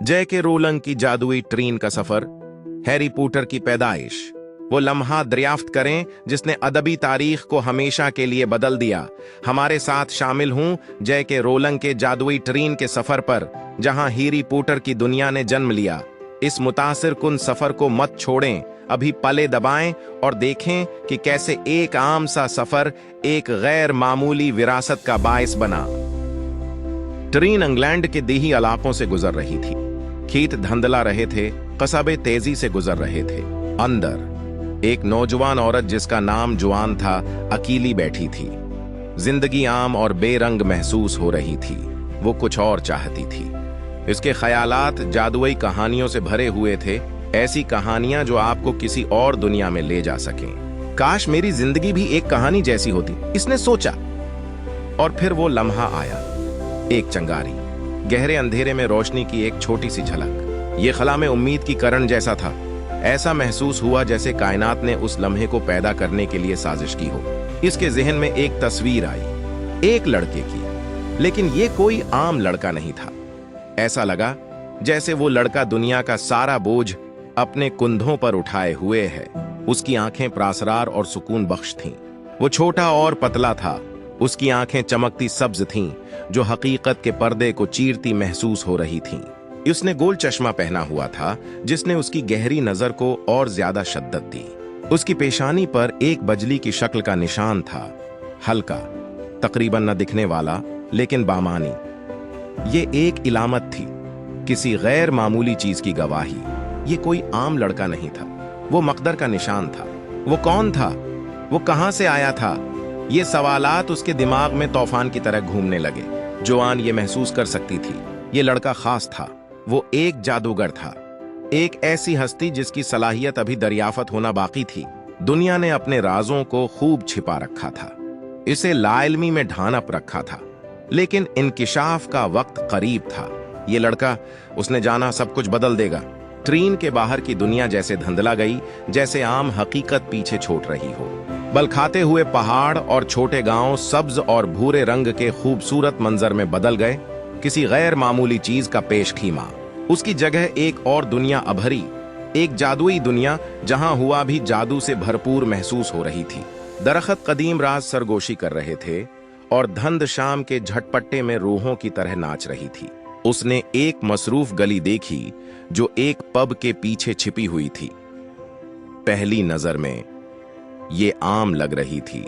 जे के रोलंग की जादुई ट्रेन का सफर, हैरी पॉटर की पैदाइश, वो लम्हा दरियाफ्त करें जिसने अदबी तारीख को हमेशा के लिए बदल दिया। हमारे साथ शामिल हूं जे के रोलंग के जादुई ट्रेन के सफर पर, जहां हैरी पॉटर की दुनिया ने जन्म लिया। इस मुतासिर कुन सफर को मत छोड़ें, अभी पले दबाएं और देखें कि कैसे एक आम सा सफर एक गैर मामूली विरासत का बायस बना। ट्रेन इंग्लैंड के देही इलाकों से गुजर रही थी। खेत धंधला रहे थे, कस्बे तेजी से गुजर रहे थे। अंदर एक नौजवान औरत जिसका नाम जुआन था, अकेली बैठी थी। जिंदगी आम और बेरंग महसूस हो रही थी। वो कुछ और चाहती थी। इसके ख्यालात जादुई कहानियों से भरे हुए थे, ऐसी कहानियां जो आपको किसी और दुनिया में ले जा सकें। काश मेरी जिंदगी भी एक कहानी जैसी होती, इसने सोचा। और फिर वो लम्हा आया। एक चंगारी, गहरे अंधेरे में रोशनी की एक छोटी सी झलक। ये खला में उम्मीद की किरण जैसा था। ऐसा महसूस हुआ जैसे कायनात ने उस लम्हे को पैदा करने के लिए साजिश की हो। इसके जहन में एक तस्वीर आई, एक लड़के की, लेकिन ये कोई आम लड़का नहीं था। ऐसा लगा जैसे वो लड़का दुनिया का सारा बोझ अपने कंधों पर उठाए हुए है। उसकी आंखें प्रासरार और सुकून बख्श थीं। वो छोटा और पतला था। उसकी आंखें चमकती सब्ज थीं, जो हकीकत के पर्दे को चीरती महसूस हो रही थीं। उसने गोल चश्मा पहना हुआ था, जिसने उसकी गहरी नजर को और ज्यादा शिद्दत दी। उसकी पेशानी पर एक बजली की शक्ल का निशान था, हल्का, तकरीबन न दिखने वाला, लेकिन बामानी। ये एक इलामत थी, किसी गैर मामूली चीज की गवाही। ये कोई आम लड़का नहीं था, वो मकदर का निशान था। वो कौन था? वो कहां से आया था? ये सवालात उसके दिमाग में तूफान की तरह घूमने लगे। जुआन ये महसूस कर सकती थी, ये लड़का खास था। वो एक जादूगर था, एक ऐसी हस्ती जिसकी सलाहियत अभी दरियाफत होना बाकी थी। दुनिया ने अपने राजों को खूब छिपा रखा था, इसे लाइल्मी में ढांप रखा था, लेकिन इंकिशाफ का वक्त करीब था। ये लड़का, उसने जाना, सब कुछ बदल देगा। ट्रेन के बाहर की दुनिया जैसे धंधला गई, जैसे आम हकीकत पीछे छोड़ रही हो। बल खाते हुए पहाड़ और छोटे गांव सब्ज और भूरे रंग के खूबसूरत मंजर में बदल गए। किसी गैर मामूली चीज का पेशखीमा। उसकी जगह एक और दुनिया अभरी, एक जादुई दुनिया जहां हुआ भी जादू से भरपूर महसूस हो रही थी। दरख्त कदीम राज सरगोशी कर रहे थे और धंध शाम के झटपट्टे में रूहों की तरह नाच रही थी। उसने एक मसरूफ गली देखी जो एक पब के पीछे छिपी हुई थी। पहली नजर में ये आम लग रही थी,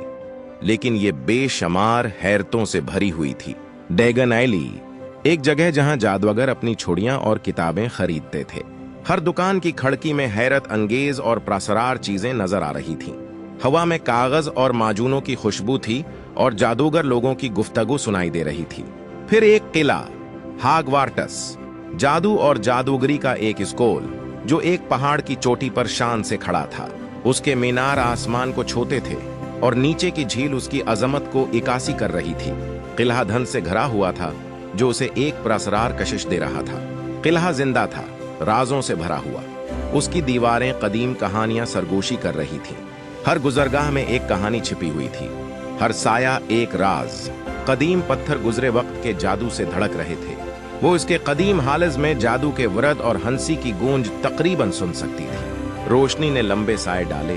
लेकिन ये बेशुमार हैरतों से भरी हुई थी। डैगन एली, एक जगह जहां जादूगर अपनी छुड़ियां और किताबें खरीदते थे। हर दुकान की खिड़की में हैरत अंगेज और प्रासरार चीजें नजर आ रही थीं। हवा में कागज और माजूनों की खुशबू थी और जादूगर लोगों की गुफ्तगू सुनाई दे रही थी। फिर एक किला, हागवार्टस, जादू और जादूगरी का एक स्कूल जो एक पहाड़ की चोटी पर शान से खड़ा था। उसके मीनार आसमान को छूते थे और नीचे की झील उसकी अजमत को इकासी कर रही थी। किला धन से घरा हुआ था, जो उसे एक प्रसरार कशिश दे रहा था। किला जिंदा था, राजों से भरा हुआ। उसकी दीवारें कदीम कहानियां सरगोशी कर रही थीं। हर गुजरगाह में एक कहानी छिपी हुई थी, हर साया एक राज। कदीम पत्थर गुजरे वक्त के जादू से धड़क रहे थे। वो इसके कदीम हालज में जादू के वरद और हंसी की गूंज तकरीबन सुन सकती थी। रोशनी ने लंबे साए डाले,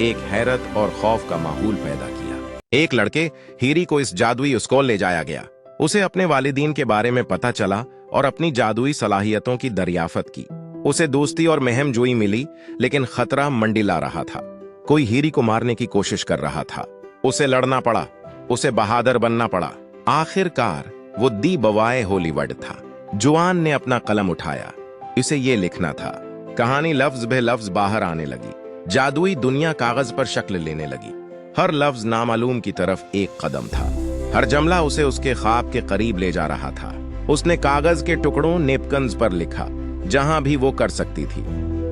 एक हैरत और खौफ का माहौल पैदा किया। एक लड़के हीरी को इस जादुई स्कूल ले जाया गया। उसे अपने वालिदीन के बारे में पता चला और अपनी जादुई सलाहियतों की दरियाफत की। उसे दोस्ती और महम जोई मिली, लेकिन खतरा मंडिला रहा था। कोई हीरी को मारने की कोशिश कर रहा था। उसे लड़ना पड़ा, उसे बहादुर बनना पड़ा। आखिरकार वो दी बवाए हॉलीवुड था। जुआन ने अपना कलम उठाया। इसे ये लिखना था। कहानी लफ्ज बे लफ्ज बाहर आने लगी। जादुई दुनिया कागज पर शक्ल लेने लगी। हर लफ्ज नामालूम की तरफ एक कदम था। हर जमला उसे उसके ख्वाब के करीब ले जा रहा था। उसने कागज के टुकड़ों नेपकन्स पर लिखा, जहां भी वो कर सकती थी।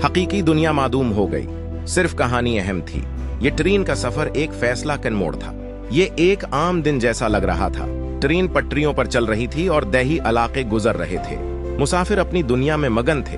हकीकी दुनिया मादूम हो गई, सिर्फ कहानी अहम थी। ये ट्रेन का सफर एक फैसला कन मोड़ था। ये एक आम दिन जैसा लग रहा था। ट्रेन पटरियों पर चल रही थी और दही इलाके गुजर रहे थे। मुसाफिर अपनी दुनिया में मगन थे।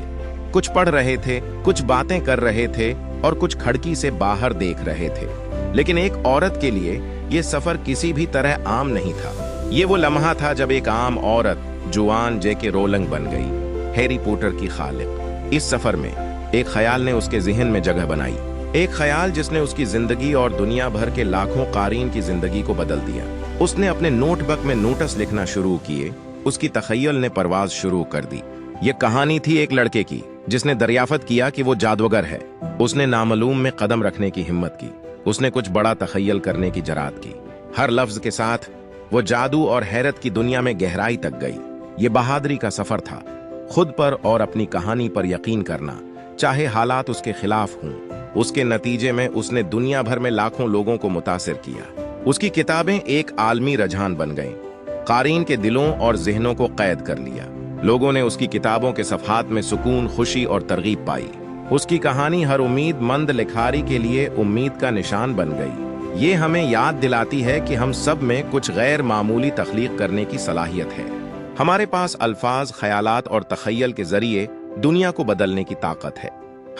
कुछ पढ़ रहे थे, कुछ बातें कर रहे थे और कुछ खिड़की से बाहर देख रहे थे। लेकिन एक औरत के लिए ये सफर किसी भी तरह आम नहीं था। ये वो लम्हा था जब एक आम औरत जुआन जे के रोलंग बन गई। हैरी पॉटर की खालिक। इस सफर में एक ख्याल ने उसके जहन में जगह बनाई, एक ख्याल जिसने उसकी जिंदगी और दुनिया भर के लाखों कारीन की जिंदगी को बदल दिया। उसने अपने नोटबुक में नोटिस लिखना शुरू किए, उसकी तखय्युल ने परवाज शुरू कर दी। ये कहानी थी एक लड़के की जिसने दरियाफत किया कि वो जादूगर है। उसने नामालूम में कदम रखने की हिम्मत की, उसने कुछ बड़ा तखय्युल करने की जरात की। हर लफ्ज के साथ वो जादू और हैरत की दुनिया में गहराई तक गई। ये बहादुरी का सफर था, खुद पर और अपनी कहानी पर यकीन करना, चाहे हालात उसके खिलाफ हों। उसके नतीजे में उसने दुनिया भर में लाखों लोगों को मुतासिर किया। उसकी किताबें एक आलमी रुझान बन गईं, कारीन के दिलों और जहनों को कैद कर लिया। लोगों ने उसकी किताबों के सफ़हात में सुकून, खुशी और तरगीब पाई। उसकी कहानी हर उम्मीदमंद लिखारी के लिए उम्मीद का निशान बन गई। ये हमें याद दिलाती है कि हम सब में कुछ गैर मामूली तख्लीक करने की सलाहियत है। हमारे पास अल्फाज, ख्यालात और तखय्युल के जरिए दुनिया को बदलने की ताकत है।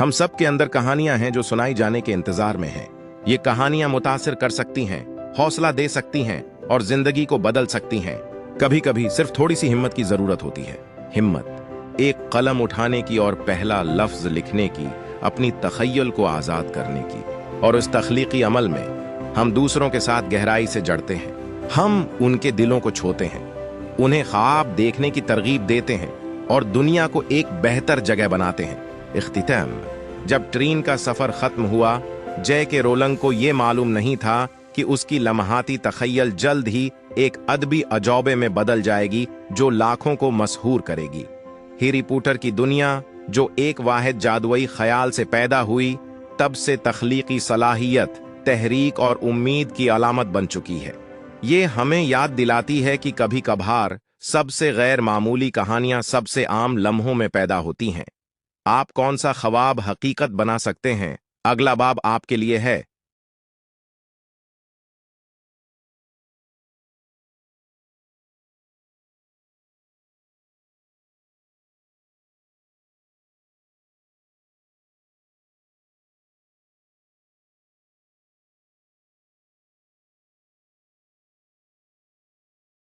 हम सब के अंदर कहानियां हैं जो सुनाई जाने के इंतजार में हैं। ये कहानियां मुतासिर कर सकती हैं, हौसला दे सकती हैं और जिंदगी को बदल सकती हैं। कभी कभी सिर्फ थोड़ी सी हिम्मत की जरूरत होती है। हिम्मत, एक कलम उठाने की और पहला लफ्ज लिखने की, अपनी तखय्युल को आजाद करने की। और इस तख्लीकी अमल में हम दूसरों के साथ गहराई से जड़ते हैं। हम उनके दिलों को छूते हैं, उन्हें ख्वाब देखने की तरगीब देते हैं और दुनिया को एक बेहतर जगह बनाते हैं। इख्तिताम, जब ट्रेन का सफर खत्म हुआ, जे के रोलिंग को यह मालूम नहीं था कि उसकी लम्हाती तखय्युल जल्द ही एक अदबी अजौबे में बदल जाएगी जो लाखों को मशहूर करेगी। हैरी पॉटर की दुनिया जो एक वाहिद जादुई ख्याल से पैदा हुई, तब से तख्लीकी सलाहियत, तहरीक और उम्मीद की अलामत बन चुकी है। ये हमें याद दिलाती है कि कभी कभार सबसे गैर मामूली कहानियां सबसे आम लम्हों में पैदा होती हैं। आप कौन सा ख्वाब हकीकत बना सकते हैं? अगला बाब आपके लिए है।